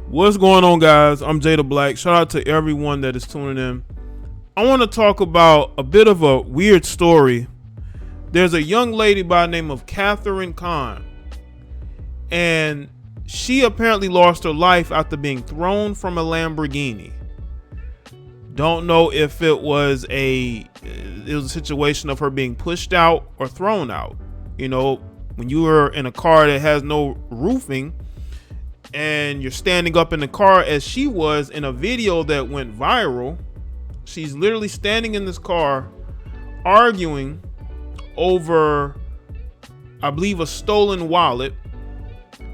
What's going on, guys? I'm Jay the Black. Shout out to everyone that is tuning in. I want to talk about a bit of a weird story. There's a young lady by the name of Catherine Khan, and she apparently lost her life after being thrown from a Lamborghini. Don't know if it was a situation of her being pushed out or thrown out. You know, when you are in a car that has no roofing and you're standing up in the car, as she was in a video that went viral, she's literally standing in this car arguing over, I believe, a stolen wallet,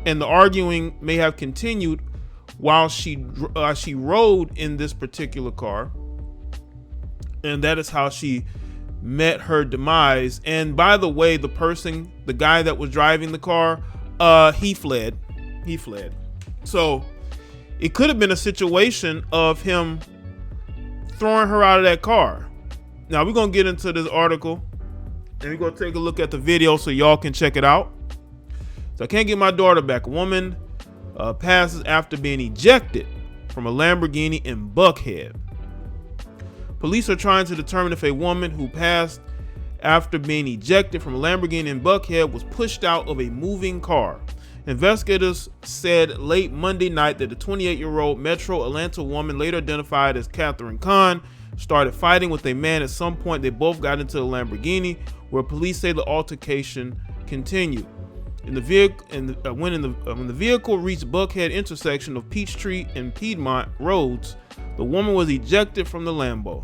and the arguing may have continued while she rode in this particular car, and that is how she met her demise. And by the way, the guy that was driving the car, he fled. So it could have been a situation of him throwing her out of that car. Now we're gonna get into this article and we're gonna take a look at the video so y'all can check it out. So I can't get my daughter back. A woman passes after being ejected from a Lamborghini in Buckhead. Police are trying to determine if a woman who passed after being ejected from a Lamborghini in Buckhead was pushed out of a moving car. Investigators said late Monday night that the 28-year-old Metro Atlanta woman, later identified as Catherine Khan, started fighting with a man. At some point, they both got into the Lamborghini, where police say the altercation continued. When the vehicle reached Buckhead intersection of Peachtree and Piedmont roads, the woman was ejected from the Lambo.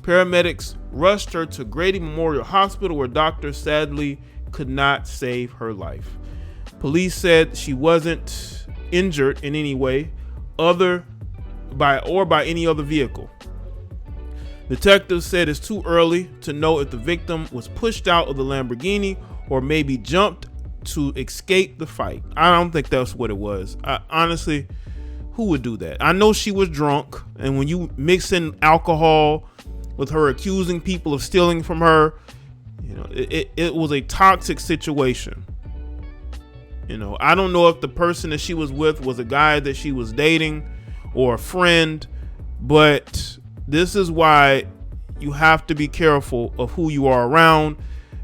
Paramedics rushed her to Grady Memorial Hospital, where doctors sadly could not save her life. Police said she wasn't injured in any way by any other vehicle. Detectives said it's too early to know if the victim was pushed out of the Lamborghini or maybe jumped to escape the fight. I don't think that's what it was. Honestly, who would do that? I know she was drunk, and when you mix in alcohol with her accusing people of stealing from her, you know, it was a toxic situation. You know, I don't know if the person that she was with was a guy that she was dating or a friend, but this is why you have to be careful of who you are around,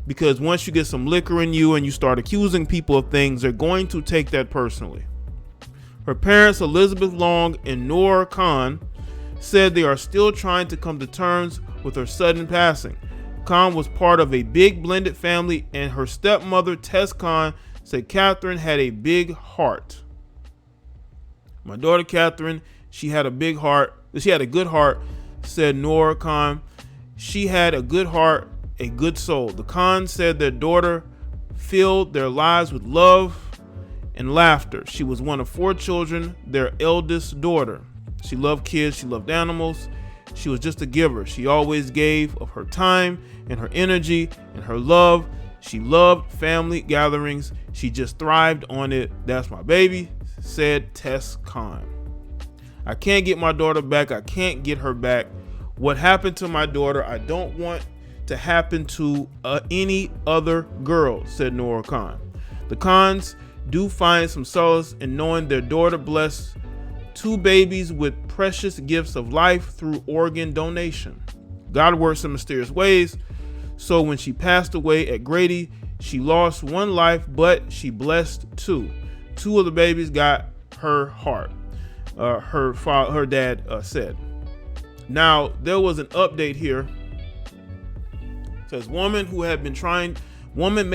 because once you get some liquor in you and you start accusing people of things, they're going to take that personally. Her parents, Elizabeth Long and Noor Khan, said they are still trying to come to terms with her sudden passing. Khan was part of a big blended family, and her stepmother, Tess Khan, said Catherine had a big heart. My daughter Catherine, she had a big heart. She had a good heart, said Noor Khan. She had a good heart, a good soul. The Khan said their daughter filled their lives with love and laughter. She was one of 4 children, their eldest daughter. She loved kids. She loved animals. She was just a giver. She always gave of her time and her energy and her love. She loved family gatherings. She just thrived on it. That's my baby, said Tess Khan. I can't get my daughter back. I can't get her back. What happened to my daughter, I don't want to happen to any other girl, said Noor Khan. The Khans do find some solace in knowing their daughter blessed 2 babies with precious gifts of life through organ donation. God works in mysterious ways. So when she passed away at Grady, she lost 1 life, but she blessed 2. 2 of the babies got her heart, her dad said. Now, there was an update here. It says woman may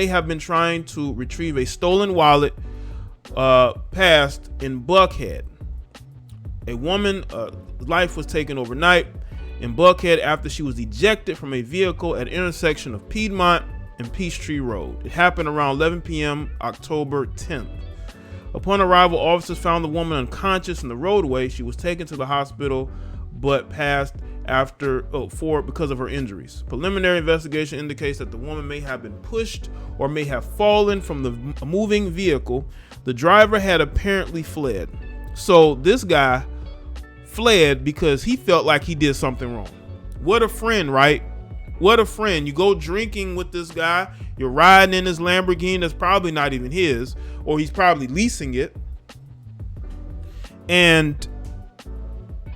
have been trying to retrieve a stolen wallet passed in Buckhead. A woman's life was taken overnight in Buckhead after she was ejected from a vehicle at an intersection of Piedmont and Peachtree Road. It happened around 11 p.m. October 10th. Upon arrival, officers found the woman unconscious in the roadway. She was taken to the hospital but passed because of her injuries. Preliminary investigation indicates that the woman may have been pushed or may have fallen from the moving vehicle. The driver had apparently fled. So this guy fled because he felt like he did something wrong. What a friend, right? What a friend. You go drinking with this guy, you're riding in his Lamborghini that's probably not even his, or he's probably leasing it, and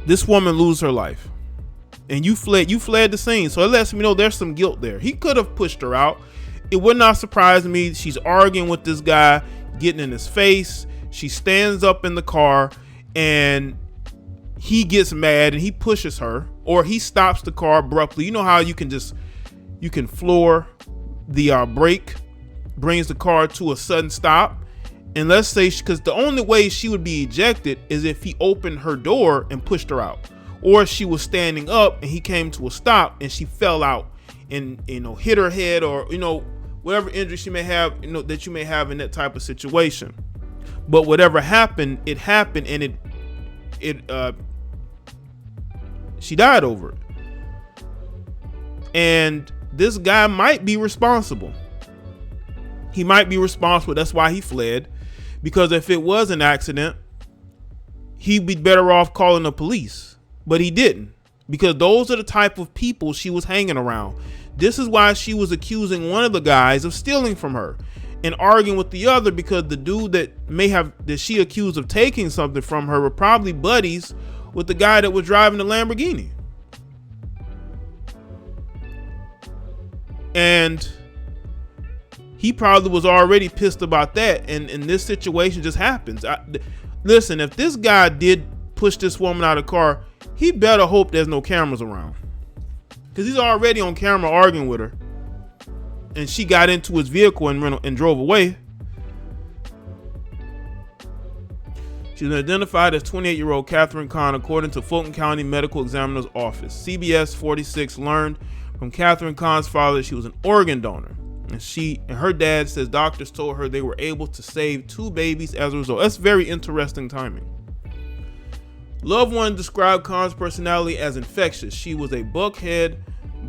this woman lose her life, and you fled the scene. So it lets me know there's some guilt there. He could have pushed her out. It would not surprise me. She's arguing with this guy, getting in his face. She stands up in the car, and he gets mad and he pushes her, or he stops the car abruptly. You know how you can floor the brake, brings the car to a sudden stop. And let's say, because the only way she would be ejected is if he opened her door and pushed her out, or she was standing up and he came to a stop and she fell out and, hit her head, or, whatever injury she may have, that you may have in that type of situation. But whatever happened, it happened, and she died over it. And this guy might be responsible. He might be responsible. That's why he fled. Because if it was an accident, he'd be better off calling the police. But he didn't. Because those are the type of people she was hanging around. This is why she was accusing one of the guys of stealing from her and arguing with the other, because the dude that she accused of taking something from her were probably buddies with the guy that was driving the Lamborghini. And he probably was already pissed about that, and this situation just happens. Listen, if this guy did push this woman out of the car, he better hope there's no cameras around, because he's already on camera arguing with her, and she got into his vehicle and drove away. She's been identified as 28-year-old Catherine Kahn, according to Fulton County Medical Examiner's Office. CBS 46 learned from Catherine Kahn's father that she was an organ donor, and her dad says doctors told her they were able to save 2 babies as a result. That's very interesting timing. Loved one described Kahn's personality as infectious. She was a buckhead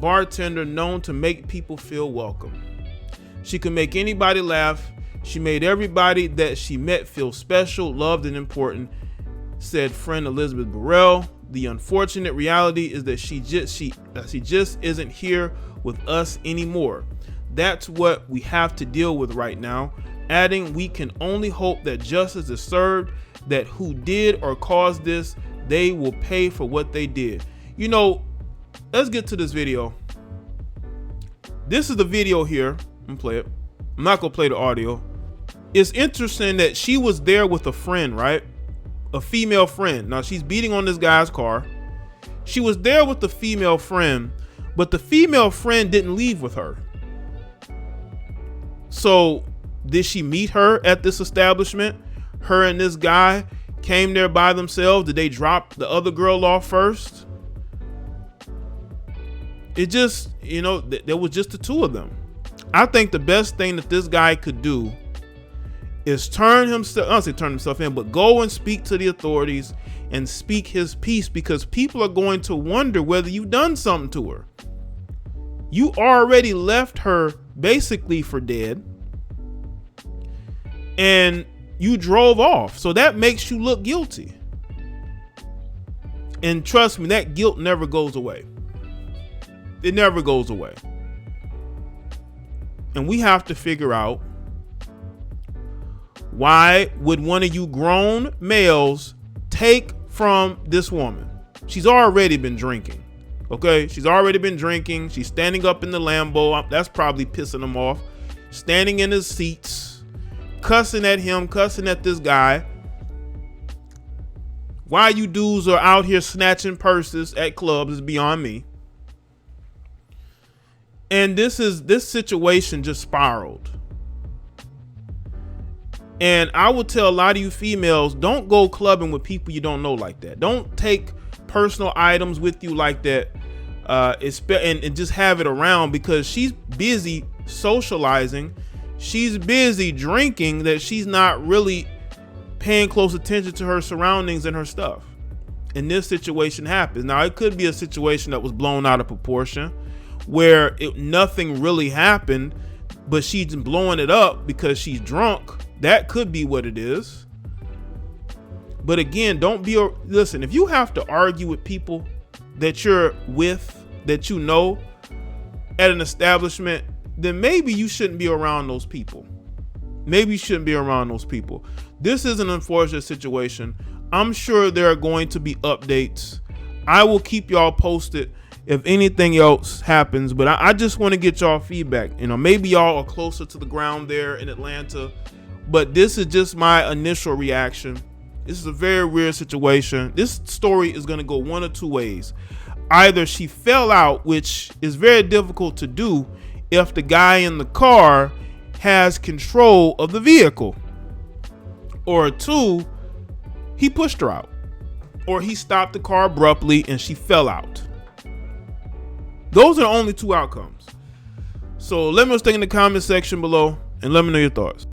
bartender known to make people feel welcome. She could make anybody laugh. She made everybody that she met feel special, loved, and important, said friend Elizabeth Burrell. The unfortunate reality is that she just isn't here with us anymore. That's what we have to deal with right now. Adding, we can only hope that justice is served, that who did or caused this, they will pay for what they did. Let's get to this video. This is the video here. I'm gonna play it. I'm not gonna play the audio. It's interesting that she was there with a friend, right? A female friend. Now she's beating on this guy's car. She was there with the female friend, but the female friend didn't leave with her. So did she meet her at this establishment? Her and this guy came there by themselves. Did they drop the other girl off first? It just, there was just the two of them. I think the best thing that this guy could do is turn himself in, but go and speak to the authorities and speak his piece, because people are going to wonder whether you've done something to her. You already left her basically for dead, and you drove off. So that makes you look guilty. And trust me, that guilt never goes away. It never goes away. And we have to figure out, why would one of you grown males take from this woman? She's already been drinking. Okay, she's already been drinking. She's standing up in the Lambo. That's probably pissing him off. Standing in his seats, cussing at him, cussing at this guy. Why you dudes are out here snatching purses at clubs is beyond me. And this situation just spiraled. And I would tell a lot of you females, don't go clubbing with people you don't know like that. Don't take personal items with you like that, and just have it around, because she's busy socializing. She's busy drinking, that she's not really paying close attention to her surroundings and her stuff. And this situation happens. Now, it could be a situation that was blown out of proportion, where nothing really happened, but she's blowing it up because she's drunk. That could be what it is. But again, listen, if you have to argue with people that you're with, that you know, at an establishment, then maybe you shouldn't be around those people. Maybe you shouldn't be around those people. This is an unfortunate situation. I'm sure there are going to be updates. I will keep y'all posted if anything else happens, but I just want to get y'all feedback. Maybe y'all are closer to the ground there in Atlanta, but this is just my initial reaction. This is a very weird situation. This story is going to go one of two ways. Either she fell out, which is very difficult to do if the guy in the car has control of the vehicle, or two, he pushed her out, or he stopped the car abruptly and she fell out. Those are the only two outcomes. So let me know in the comment section below and let me know your thoughts.